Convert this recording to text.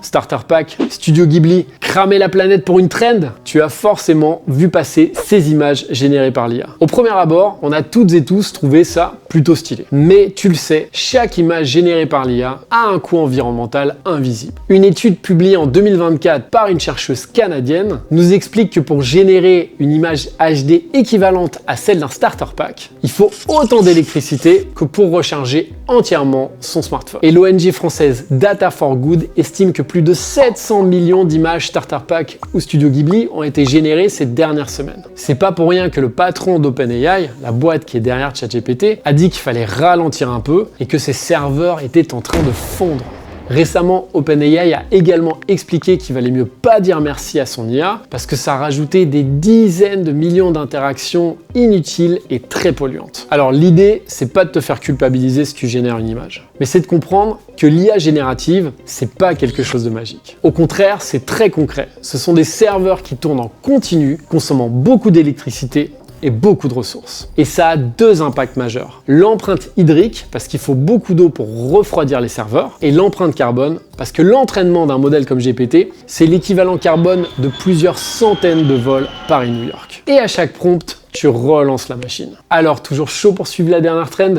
Starter Pack, Studio Ghibli, cramer la planète pour une trend, tu as forcément vu passer ces images générées par l'IA. Au premier abord, on a toutes et tous trouvé ça plutôt stylé. Mais tu le sais, chaque image générée par l'IA a un coût environnemental invisible. Une étude publiée en 2024 par une chercheuse canadienne nous explique que pour générer une image HD équivalente à celle d'un starter pack, il faut autant d'électricité que pour recharger entièrement son smartphone. Et l'ONG française Data for Good estime que plus de 700 millions d'images starter pack ou Studio Ghibli ont été générées ces dernières semaines. C'est pas pour rien que le patron d'OpenAI, la boîte qui est derrière ChatGPT, a dit qu'il fallait ralentir un peu et que ses serveurs étaient en train de fondre. Récemment, OpenAI a également expliqué qu'il valait mieux pas dire merci à son IA parce que ça rajoutait des dizaines de millions d'interactions inutiles et très polluantes. Alors l'idée, c'est pas de te faire culpabiliser si tu génères une image, mais c'est de comprendre que l'IA générative, c'est pas quelque chose de magique. Au contraire, c'est très concret. Ce sont des serveurs qui tournent en continu, consommant beaucoup d'électricité et beaucoup de ressources. Et ça a deux impacts majeurs. L'empreinte hydrique, parce qu'il faut beaucoup d'eau pour refroidir les serveurs, et l'empreinte carbone, parce que l'entraînement d'un modèle comme GPT, c'est l'équivalent carbone de plusieurs centaines de vols Paris-New York. Et à chaque prompt, tu relances la machine. Alors, toujours chaud pour suivre la dernière trend ?